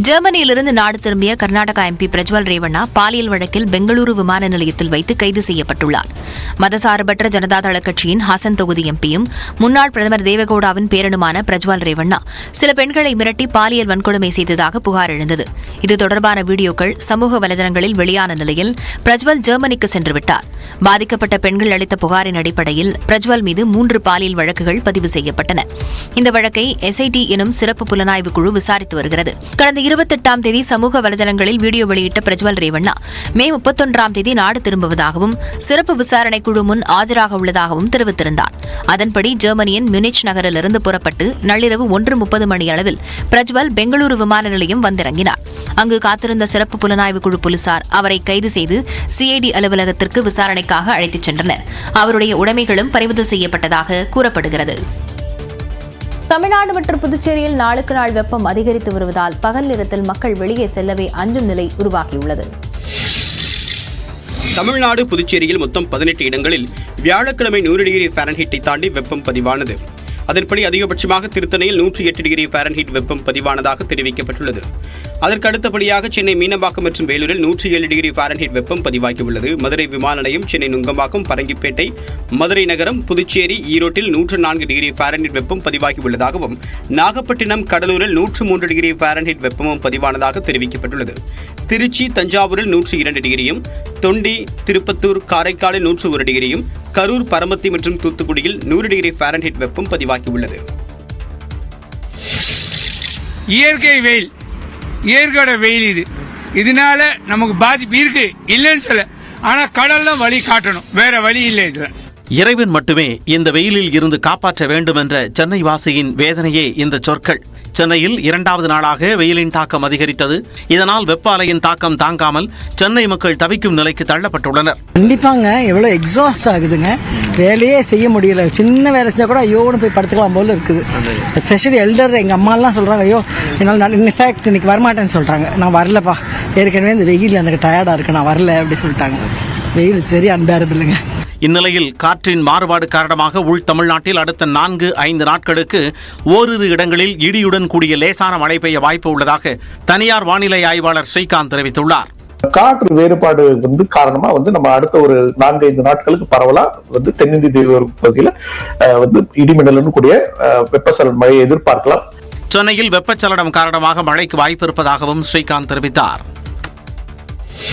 ஜெர்மனியிலிருந்து நாடு திரும்பிய கர்நாடகா எம்பி பிரஜ்வல் ரேவண்ணா பாலியல் வழக்கில் பெங்களூரு விமான நிலையத்தில் வைத்து கைது செய்யப்பட்டுள்ளார். மதசார்பற்ற ஜனதாதள கட்சியின் ஹசன் தொகுதி எம்பியும் முன்னாள் பிரதமர் தேவகவுடாவின் பேரனுமான பிரஜ்வல் ரேவண்ணா சில பெண்களை மிரட்டி பாலியல் வன்கொடுமை செய்ததாக புகார் எழுந்தது. இது தொடர்பான வீடியோக்கள் சமூக வலைதளங்களில் வெளியான நிலையில் பிரஜ்வல் ஜெர்மனிக்கு சென்றுவிட்டார். பாதிக்கப்பட்ட பெண்கள் அளித்த புகாரின் அடிப்படையில் பிரஜ்வல் மீது 3 பாலியல் வழக்குகள் பதிவு செய்யப்பட்டன. இந்த வழக்கை SIT எனும் சிறப்பு புலனாய்வு குழு விசாரித்து வருகிறது. கடந்த 28ஆம் தேதி சமூக வலைதளங்களில் வீடியோ வெளியிட்ட பிரஜ்வல் ரேவண்ணா மே 31ஆம் தேதி நாடு திரும்புவதாகவும் சிறப்பு விசாரணை குழு முன் ஆஜராக உள்ளதாகவும் தெரிவித்திருந்தார். அதன்படி ஜெர்மனியின் மியூனிச் நகரிலிருந்து புறப்பட்டு நள்ளிரவு 1:30 மணியளவில் பிரஜ்வல் பெங்களூரு விமான நிலையம் வந்திறங்கினார். அங்கு காத்திருந்த சிறப்பு புலனாய்வு குழு போலீசார் அவரை கைது செய்து CID அலுவலகத்திற்கு விசாரணைக்காக அழைத்துச் சென்றனர். அவருடைய உடைமைகளும் பறிமுதல் செய்யப்பட்டதாக கூறப்படுகிறது. தமிழ்நாடு மற்றும் புதுச்சேரியில் நாளுக்கு நாள் வெப்பம் அதிகரித்து வருவதால் பகல் நேரத்தில் மக்கள் வெளியே செல்லவே அஞ்சும் நிலை உருவாகியுள்ளது. தமிழ்நாடு புதுச்சேரியில் மொத்தம் 18 இடங்களில் வியாழக்கிழமை 100 டிகிரி ஃபாரன்ஹீட்டை தாண்டி வெப்பம் பதிவானது. அதன்படி அதிகபட்சமாக திருத்தணியில் 108 டிகிரி ஃபாரன்ஹீட் வெப்பம் பதிவானதாக தெரிவிக்கப்பட்டுள்ளது. அதற்கு அடுத்தபடியாக சென்னை மீனம்பாக்கம் மற்றும் வேலூரில் 107 டிகிரி ஃபாரன்ஹீட் வெப்பம் பதிவாகியுள்ளது. மதுரை விமான நிலையம், சென்னை நுங்கம்பாக்கம், பரங்கிப்பேட்டை, மதுரை நகரம், புதுச்சேரி, ஈரோட்டில் 104 டிகிரி ஃபாரன்ஹீட் வெப்பம் பதிவாகியுள்ளதாகவும் நாகப்பட்டினம், கடலூரில் 103 டிகிரி ஃபாரன்ஹீட் வெப்பமும் பதிவானதாக தெரிவிக்கப்பட்டுள்ளது. திருச்சி, தஞ்சாவூரில் 102 டிகிரியும், தொண்டி, திருப்பத்தூர், காரைக்காலில் 101 டிகிரியும், கரூர், பரமத்தி மற்றும் தூத்துக்குடியில் 100 டிகிரி ஃபாரன்ஹீட் வெப்பம் பதிவாகியுள்ளது. இயற்கை வெயில், இயற்கையோட வெயில் இதனால நமக்கு பாதிப்பு இருக்கு, இல்லைன்னு சொல்ல. ஆனா கடல் தான் வழி காட்டணும், வேற வழி இல்லை. இதுல இறைவன் மட்டுமே இந்த வெயிலில் இருந்து காப்பாற்ற வேண்டும் என்ற சென்னை வாசியின் வேதனையே இந்த சொற்கள். சென்னையில் 2வது நாளாக வெயிலின் தாக்கம் அதிகரித்தது. இதனால் வெப்ப அலையின் தாக்கம் தாங்காமல் சென்னை மக்கள் தவிக்கும் நிலைக்கு தள்ளப்பட்டுள்ளனர். கண்டிப்பாங்க, எவ்வளோ எக்ஸாஸ்ட் ஆகுதுங்க, வேலையே செய்ய முடியல. சின்ன வேலை செஞ்சால் கூட ஐயோன்னு போய் படுத்துக்கலாம் போல இருக்குது. எஸ்பெஷலி எல்டர் எங்கள் அம்மாலாம் சொல்கிறாங்க, ஐயோ என்னால் இன்ஃபேக்ட் இன்னைக்கு வரமாட்டேன்னு சொல்கிறாங்க. நான் வரலப்பா, ஏற்கனவே இந்த வெயில் எனக்கு டயர்டாக இருக்கு, நான் வரல அப்படி சொல்லிட்டாங்க. வெயில் சரி அன்பேரபிள்ளைங்க. இந்நிலையில் காற்றின் மாறுபாடு காரணமாக உள் தமிழ்நாட்டில் அடுத்த 4-5 நாட்களுக்கு ஓரிரு இடங்களில் இடியுடன் கூடிய லேசான மழை பெய்ய வாய்ப்பு உள்ளதாக தனியார் வானிலை ஆய்வாளர் ஸ்ரீகாந்த் தெரிவித்துள்ளார். காற்று வேறுபாடு காரணமா நம்ம அடுத்த ஒரு 4-5 நாட்களுக்கு பரவலா தென்னிந்திய பகுதியில இடிமின்னலுடன் கூடிய வெப்பசலன மழையை எதிர்பார்க்கலாம். சென்னையில் வெப்பச்சலனம் காரணமாக மழைக்கு வாய்ப்பு இருப்பதாகவும் ஸ்ரீகாந்த் தெரிவித்தார்.